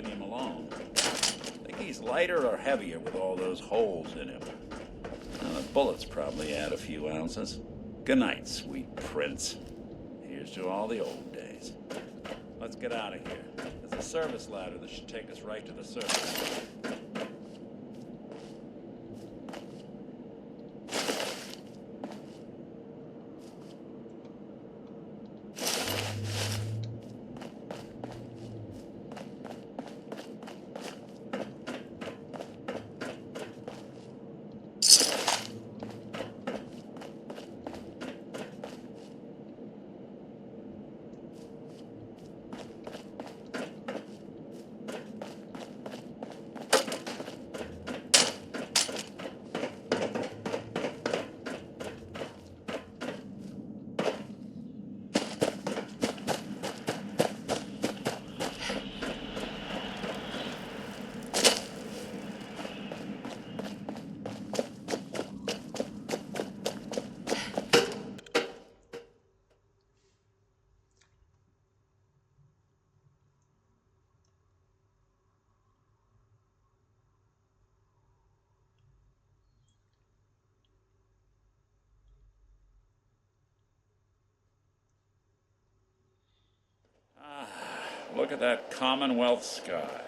Skinny Mэлoun. Think he's lighter or heavier with all those holes in him? Well, the bullets probably add a few ounces. Good night, sweet prince. Here's to all the old days. Let's get out of here. There's a service ladder that should take us right to the surface. Look at that Commonwealth sky.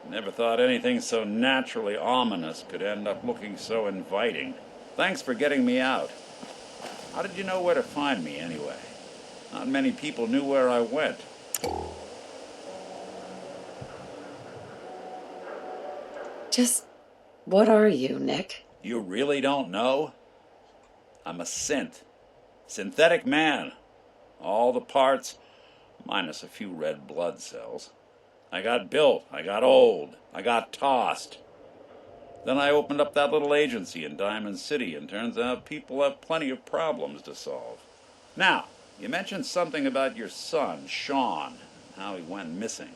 Never thought anything so naturally ominous could end up looking so inviting. Thanks for getting me out. How did you know where to find me, anyway? Not many people knew where I went. Just what are you, Nick? You really don't know? I'm a synth. Synthetic man. All the parts, minus a few red blood cells. I got built, I got old, I got tossed. Then I opened up that little agency in Diamond City, and turns out people have plenty of problems to solve. Now, you mentioned something about your son, Sean, and how he went missing.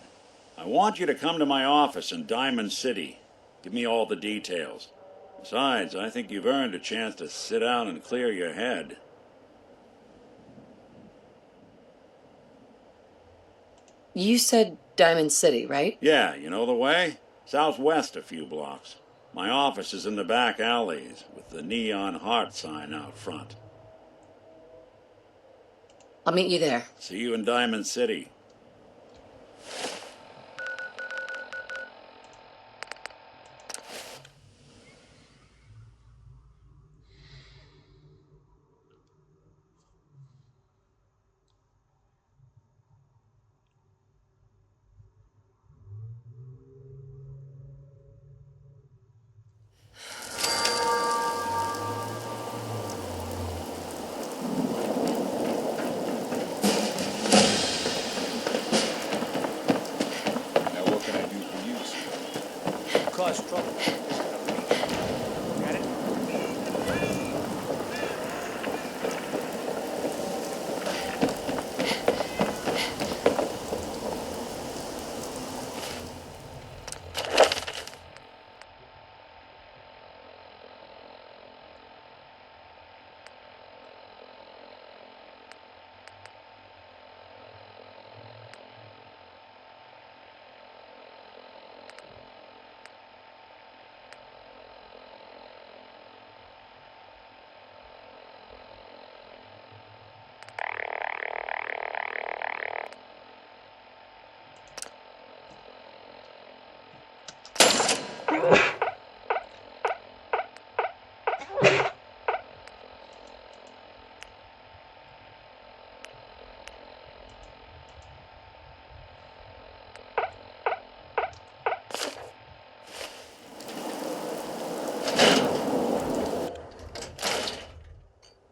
I want you to come to my office in Diamond City. Give me all the details. Besides, I think you've earned a chance to sit down and clear your head. You said Diamond City, right? Yeah, you know the way? Southwest a few blocks. My office is in the back alleys, with the neon heart sign out front. I'll meet you there. See you in Diamond City. Cause trouble. Got it?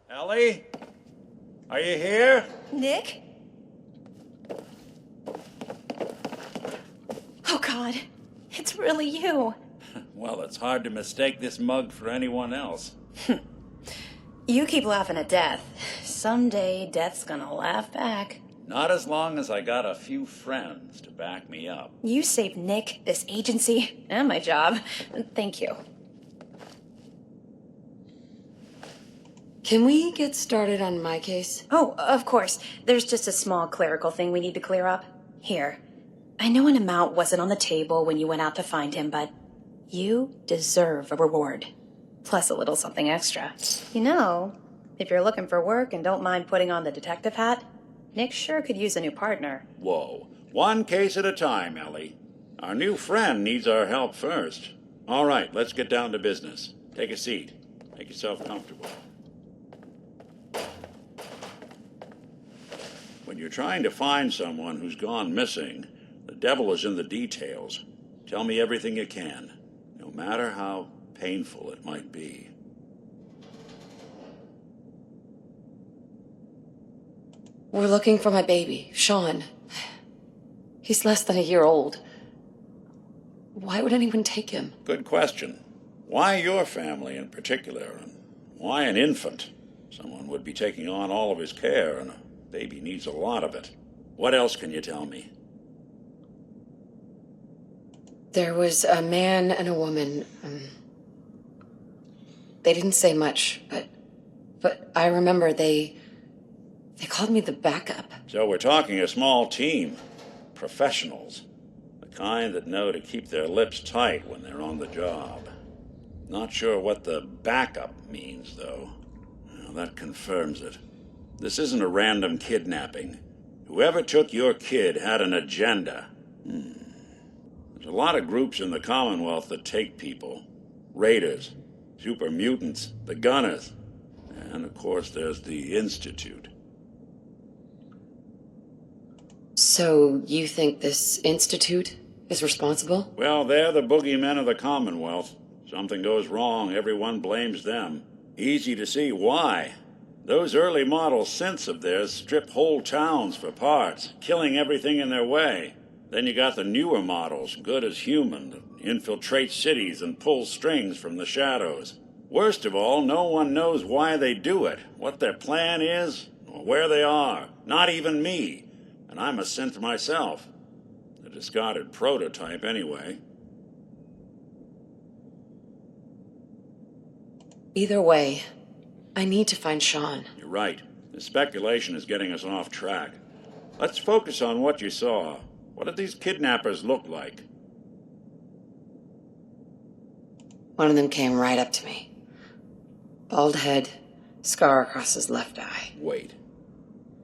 Ellie? Are you here? Nick? Oh, God. It's really you. Well, it's hard to mistake this mug for anyone else. You keep laughing at death. Someday, death's gonna laugh back. Not as long as I got a few friends to back me up. You saved Nick, this agency, and my job. Thank you. Can we get started on my case? Oh, of course. There's just a small clerical thing we need to clear up. Here. I know an amount wasn't on the table when you went out to find him, but you deserve a reward. Plus a little something extra. You know, if you're looking for work and don't mind putting on the detective hat, Nick sure could use a new partner. Whoa. One case at a time, Ellie. Our new friend needs our help first. All right, let's get down to business. Take a seat. Make yourself comfortable. When you're trying to find someone who's gone missing, the devil is in the details. Tell me everything you can, no matter how painful it might be. We're looking for my baby, Sean. He's less than a year old. Why would anyone take him? Good question. Why your family in particular? And why an infant? Someone would be taking on all of his care, and a baby needs a lot of it. What else can you tell me? There was a man and a woman. They didn't say much, but I remember they called me the backup. So we're talking a small team. Professionals. The kind that know to keep their lips tight when they're on the job. Not sure what the backup means, though. Well, that confirms it. This isn't a random kidnapping. Whoever took your kid had an agenda. There's a lot of groups in the Commonwealth that take people. Raiders, super mutants, the Gunners, and of course there's the Institute. So you think this institute is responsible? Well, they're the boogeymen of the Commonwealth. Something goes wrong, everyone blames them. Easy to see why. Those early model synths of theirs strip whole towns for parts, killing everything in their way. Then you got the newer models, good as human, that infiltrate cities and pull strings from the shadows. Worst of all, no one knows why they do it, what their plan is, or where they are. Not even me. And I'm a synth myself. A discarded prototype, anyway. Either way, I need to find Sean. You're right. The speculation is getting us off track. Let's focus on what you saw. What did these kidnappers look like? One of them came right up to me. Bald head, scar across his left eye. Wait.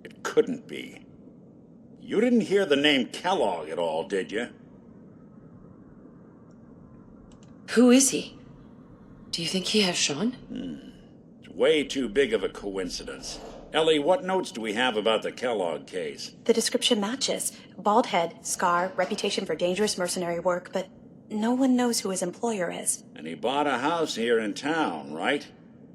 It couldn't be. You didn't hear the name Kellogg at all, did you? Who is he? Do you think he has Sean? It's way too big of a coincidence. Ellie, what notes do we have about the Kellogg case? The description matches. Bald head, scar, reputation for dangerous mercenary work, but no one knows who his employer is. And he bought a house here in town, right?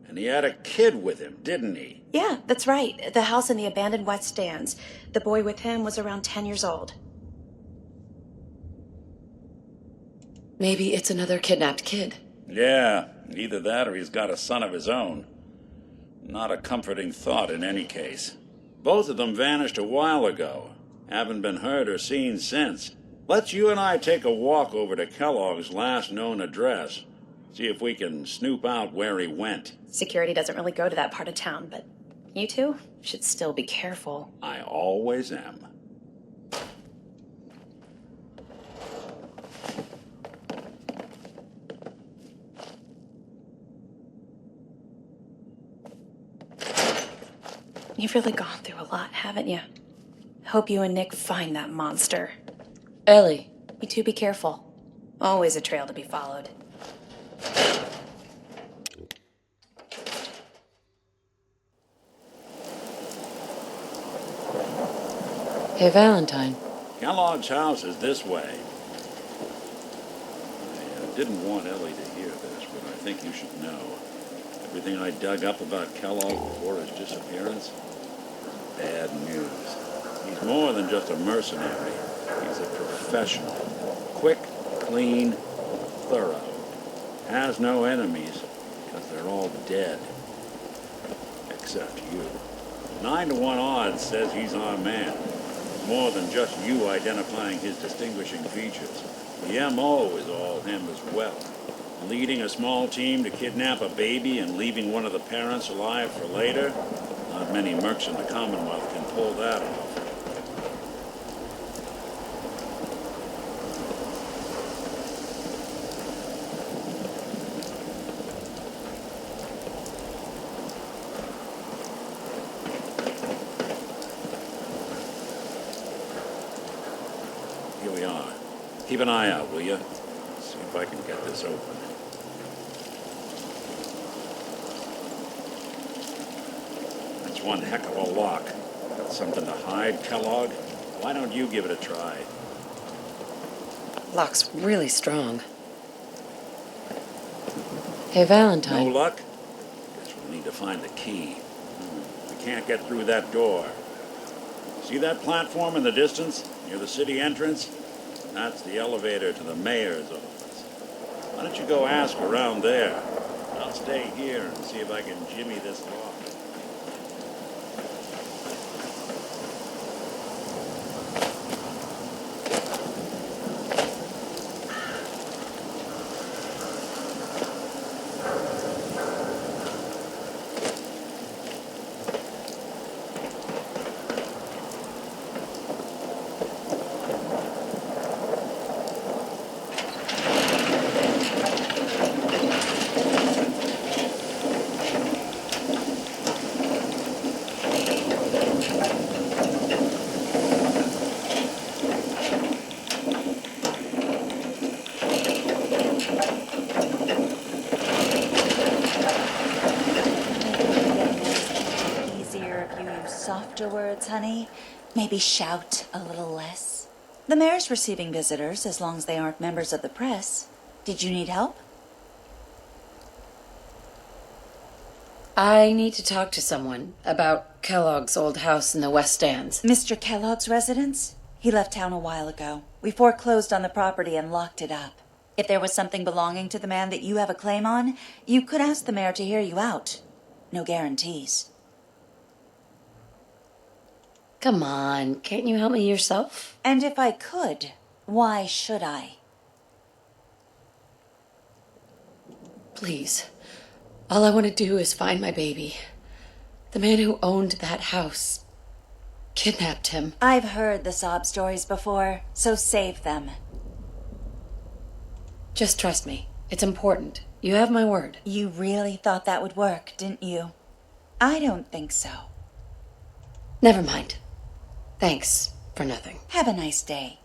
And he had a kid with him, didn't he? Yeah, that's right. The house in the abandoned West Stands. The boy with him was around 10 years old. Maybe it's another kidnapped kid. Yeah, either that or he's got a son of his own. Not a comforting thought in any case. Both of them vanished a while ago. Haven't been heard or seen since. Let's you and I take a walk over to Kellogg's last known address. See if we can snoop out where he went. Security doesn't really go to that part of town, but you two should still be careful. I always am. You've really gone through a lot, haven't you? Hope you and Nick find that monster. Ellie. You two be careful. Always a trail to be followed. Hey, Valentine. Kellogg's house is this way. I didn't want Ellie to hear this, but I think you should know. Everything I dug up about Kellogg before his disappearance is bad news. He's more than just a mercenary. He's a professional. Quick, clean, thorough. Has no enemies, because they're all dead. Except you. 9 to 1 odds says he's our man. More than just you identifying his distinguishing features. The MO is all him as well. Leading a small team to kidnap a baby and leaving one of the parents alive for later? Not many mercs in the Commonwealth can pull that off. Keep an eye out, will you? See if I can get this open. That's one heck of a lock. Got something to hide, Kellogg? Why don't you give it a try? Lock's really strong. Hey, No Valentine. luck? Guess we'll need to find the key. We can't get through that door. See that platform in the distance, near the city entrance? That's the elevator to the mayor's office. Why don't you go ask around there? I'll stay here and see if I can jimmy this lock. Easier if you use softer words, honey. Maybe shout a little less. The mayor's receiving visitors as long as they aren't members of the press. Did you need help? I need to talk to someone about Kellogg's old house in the West Stands. Mr. Kellogg's residence? He left town a while ago. We foreclosed on the property and locked it up. If there was something belonging to the man that you have a claim on, you could ask the mayor to hear you out. No guarantees. Come on, can't you help me yourself? And if I could, why should I? Please. All I want to do is find my baby. The man who owned that house kidnapped him. I've heard the sob stories before, so save them. Just trust me. It's important. You have my word. You really thought that would work, didn't you? I don't think so. Never mind. Thanks for nothing. Have a nice day.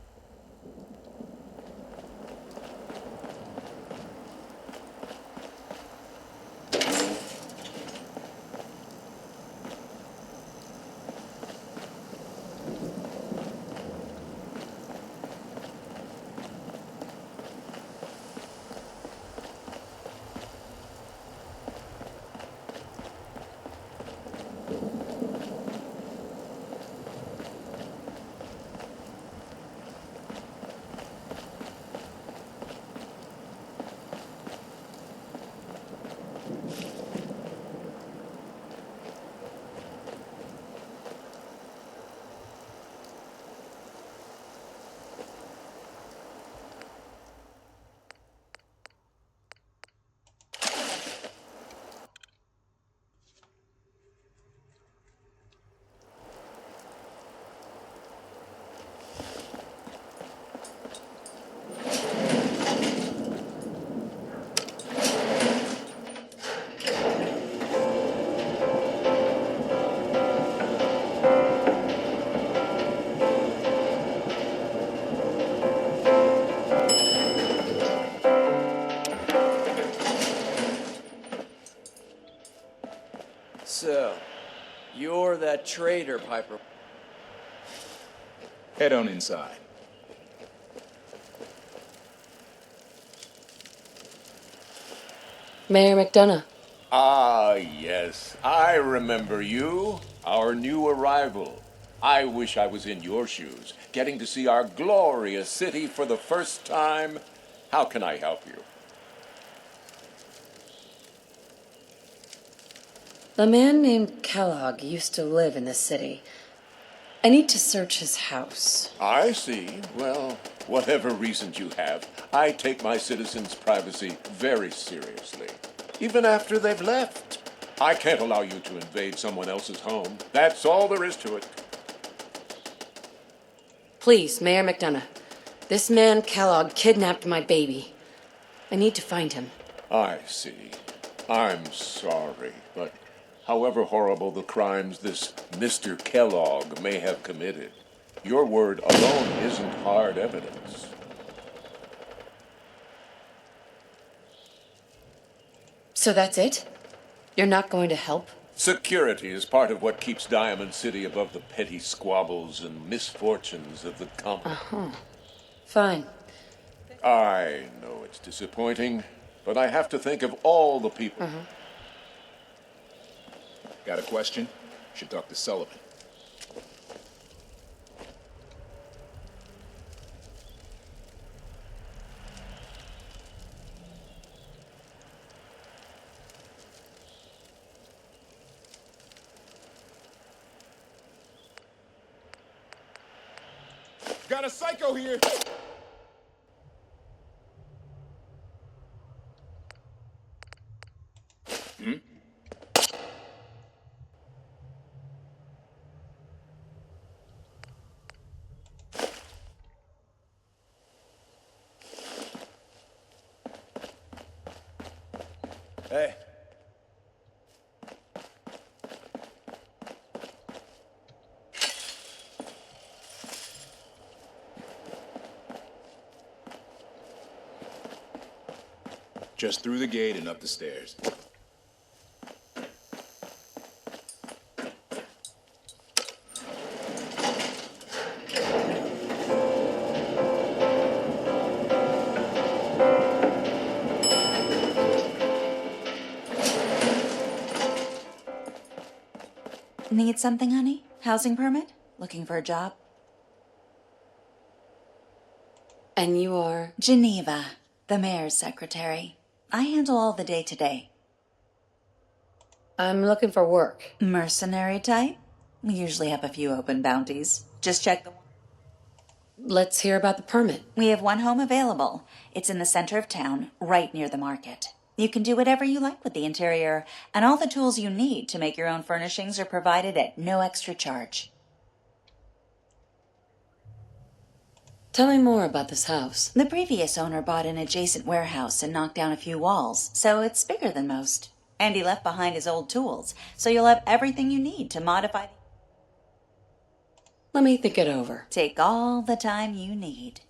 So, you're that traitor, Piper. Head on inside. Mayor McDonough. Ah, yes. I remember you. Our new arrival. I wish I was in your shoes, getting to see our glorious city for the first time. How can I help you? A man named Kellogg used to live in this city. I need to search his house. I see. Well, whatever reasons you have, I take my citizens' privacy very seriously. Even after they've left. I can't allow you to invade someone else's home. That's all there is to it. Please, Mayor McDonough. This man Kellogg kidnapped my baby. I need to find him. I see. I'm sorry, but however horrible the crimes this Mr. Kellogg may have committed, your word alone isn't hard evidence. So that's it? You're not going to help? Security is part of what keeps Diamond City above the petty squabbles and misfortunes of the common. Fine. I know it's disappointing, but I have to think of all the people. Got a question? Should talk to Sullivan. Got a psycho here! Hey. Just through the gate and up the stairs. Need something, honey? Housing permit? Looking for a job? And you are? Geneva, the mayor's secretary. I handle all the day-to-day. I'm looking for work. Mercenary type? We usually have a few open bounties. Just check the... Let's hear about the permit. We have one home available. It's in the center of town, right near the market. You can do whatever you like with the interior, and all the tools you need to make your own furnishings are provided at no extra charge. Tell me more about this house. The previous owner bought an adjacent warehouse and knocked down a few walls, so it's bigger than most. And he left behind his old tools, so you'll have everything you need to modify. Let me think it over. Take all the time you need.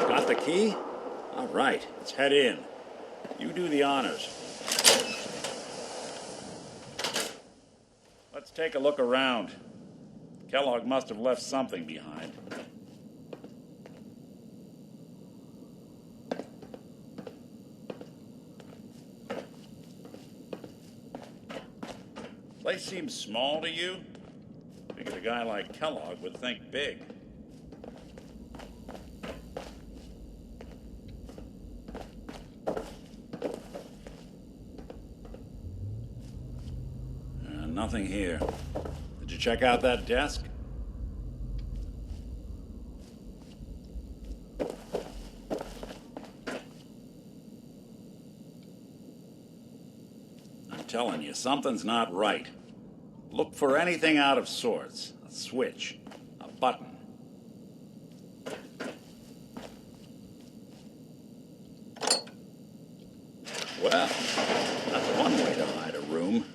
Got the key? All right, let's head in. You do the honors. Let's take a look around. Kellogg must have left something behind. Place seems small to you? Figured a guy like Kellogg would think big. Nothing here. Did you check out that desk? I'm telling you, something's not right. Look for anything out of sorts. A switch, a button. Well, that's one way to hide a room.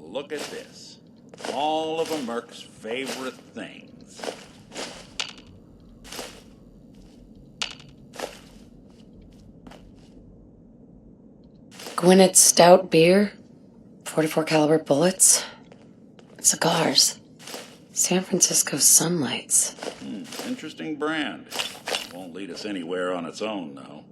Look at this. All of a Merc's favorite things. Gwinnett's stout beer, 44 caliber bullets, cigars. San Francisco Sunlights. Interesting brand. Won't lead us anywhere on its own, though.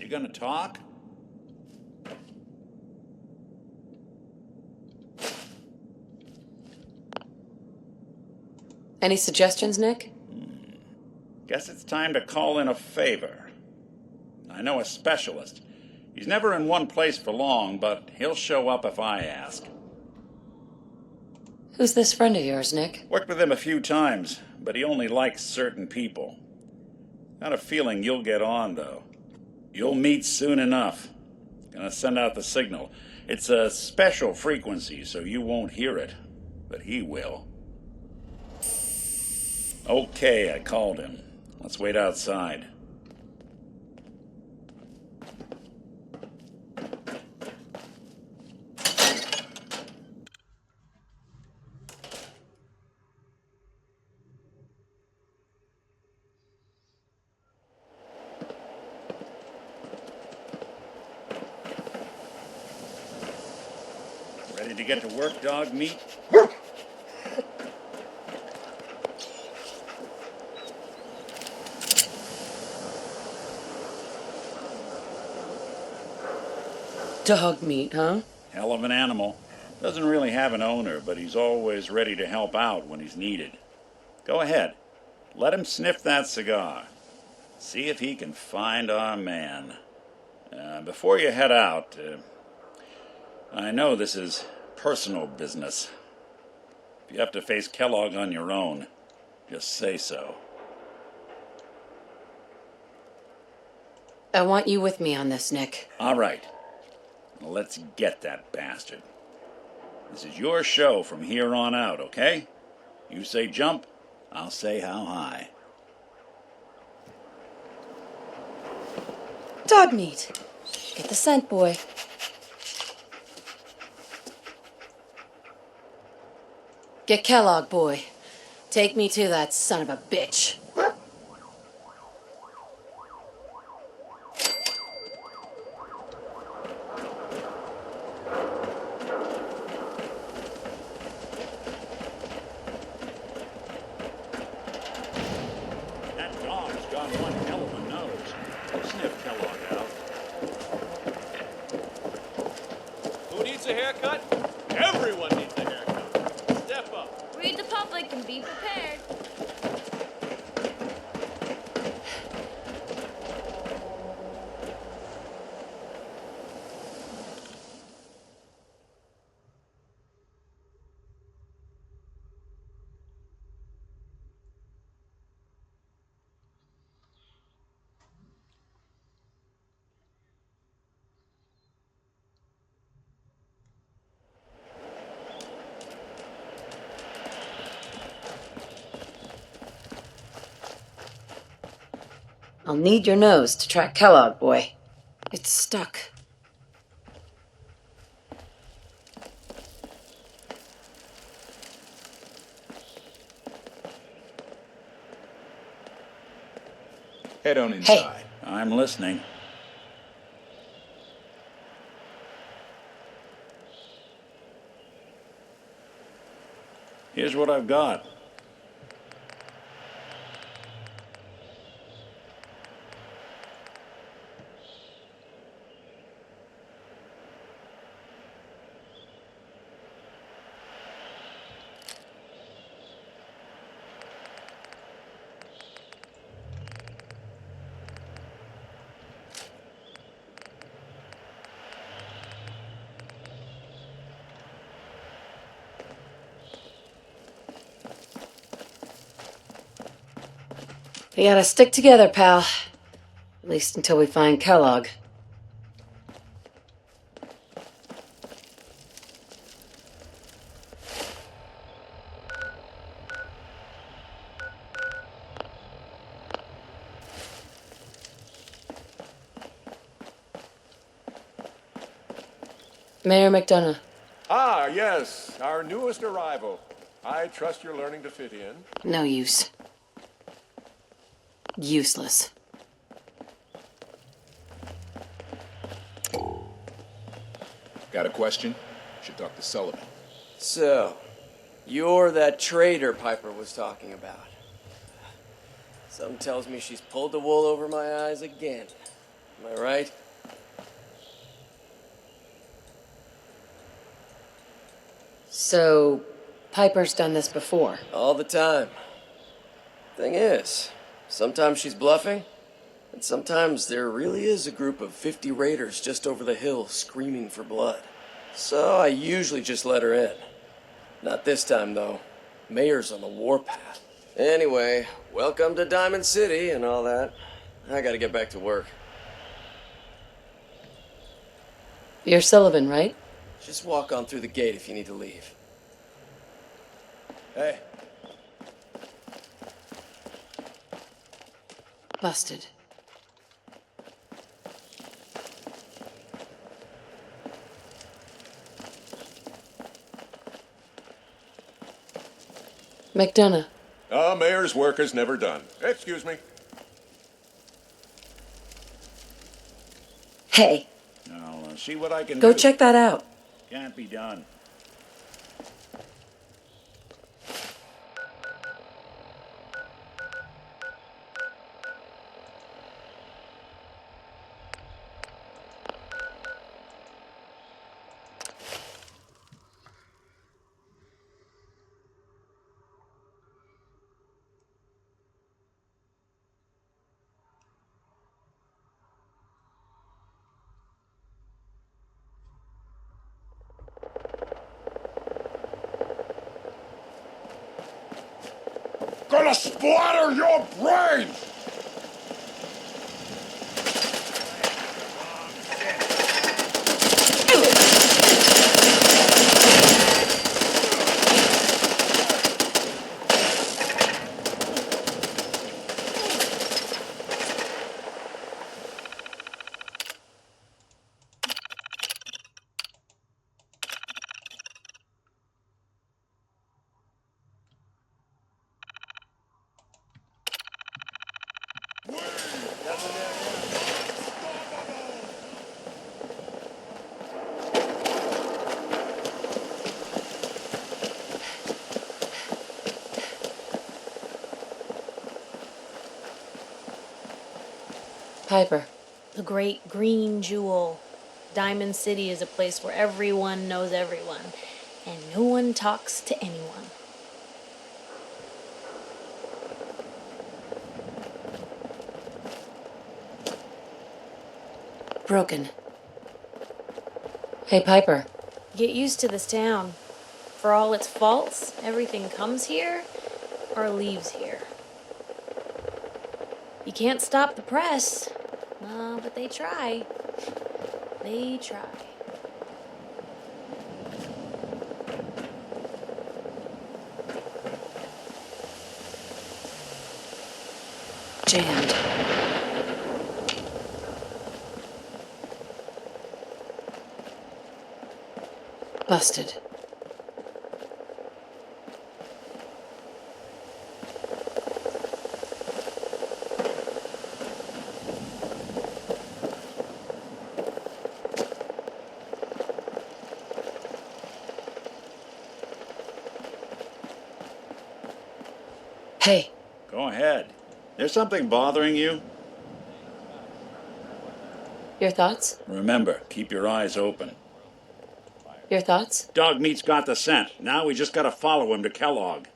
You gonna talk? Any suggestions, Nick? Guess it's time to call in a favor. I know a specialist. He's never in one place for long, but he'll show up if I ask. Who's this friend of yours, Nick? Worked with him a few times, but he only likes certain people. Got a feeling you'll get on, though. You'll meet soon enough. Gonna send out the signal. It's a special frequency, so you won't hear it, but he will. Okay, I called him. Let's wait outside. Ready to get to work, dog meat? Dog meat, huh? Hell of an animal. Doesn't really have an owner, but he's always ready to help out when he's needed. Go ahead. Let him sniff that cigar. See if he can find our man. Before you head out, I know this is personal business. If you have to face Kellogg on your own, just say so. I want you with me on this, Nick. All right. Let's get that bastard. This is your show from here on out, okay? You say jump, I'll say how high. Dog meat. Get the scent, boy. Get Kellogg, boy. Take me to that son of a bitch. That dog's got one hell of a nose. Sniff Kellogg out. Who needs a haircut? Everyone needs a haircut. Step up. Read the public and be prepared. I'll need your nose to track Kellogg, boy. It's stuck. Head on inside. I'm listening. Here's what I've got. We gotta stick together, pal. At least until we find Kellogg. Mayor McDonough. Ah, yes, our newest arrival. I trust you're learning to fit in. No use. Useless. Got a question? Should talk to Sullivan. So, you're that traitor Piper was talking about. Something tells me she's pulled the wool over my eyes again. Am I right? So, Piper's done this before. All the time. Thing is, sometimes she's bluffing, and sometimes there really is a group of 50 raiders just over the hill screaming for blood. So I usually just let her in. Not this time, though. Mayor's on the warpath. Anyway, welcome to Diamond City and all that. I gotta get back to work. You're Sullivan, right? Just walk on through the gate if you need to leave. Hey. Busted. McDonough. Mayor's work is never done. Excuse me. Hey, I'll see what I can go do. check that out. Can't be done. Gonna splatter your brains! Piper. The great green jewel. Diamond City is a place where everyone knows everyone, and no one talks to anyone. Broken. Hey, Piper. Get used to this town. For all its faults, everything comes here or leaves here. You can't stop the press, but they try. They try. Jammed. Busted. Hey. Go ahead. There's something bothering you? Your thoughts? Remember, keep your eyes open. Your thoughts? Dog Meat's got the scent. Now we just gotta follow him to Kellogg.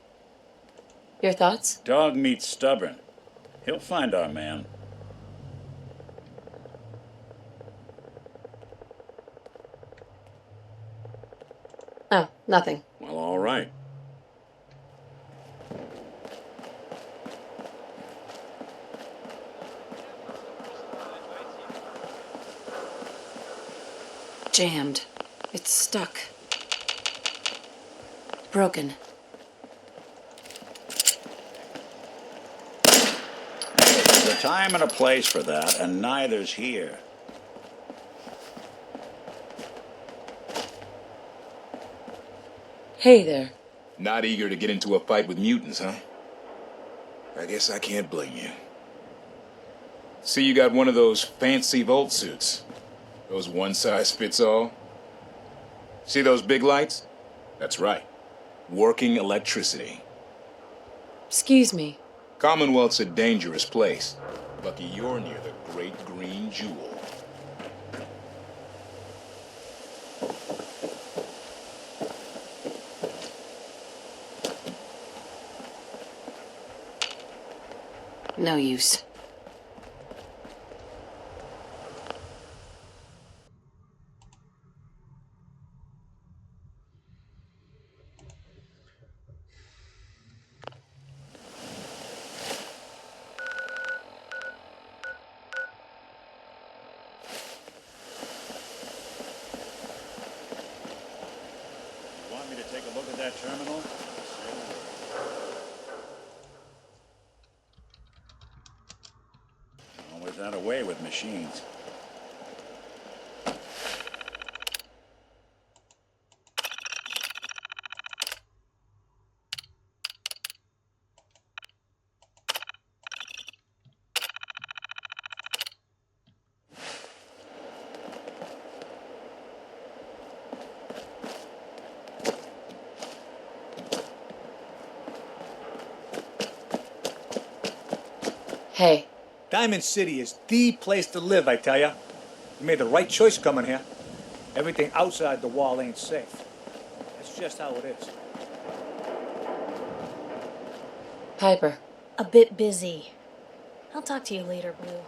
Your thoughts? Dog Meat's stubborn. He'll find our man. Oh, nothing. Well, all right. Jammed. It's stuck. Broken. There's a time and a place for that, and neither's here. Hey there. Not eager to get into a fight with mutants, huh? I guess I can't blame you. See, you got one of those fancy Volt suits. Those one-size-fits-all. See those big lights? That's right. Working electricity. Excuse me. Commonwealth's a dangerous place. Lucky you're near the Great Green Jewel. No use. You want me to take a look at that terminal? Always that away with machines. Hey. Diamond City is the place to live, I tell ya. You made the right choice coming here. Everything outside the wall ain't safe. That's just how it is. Piper. A bit busy. I'll talk to you later, Blue.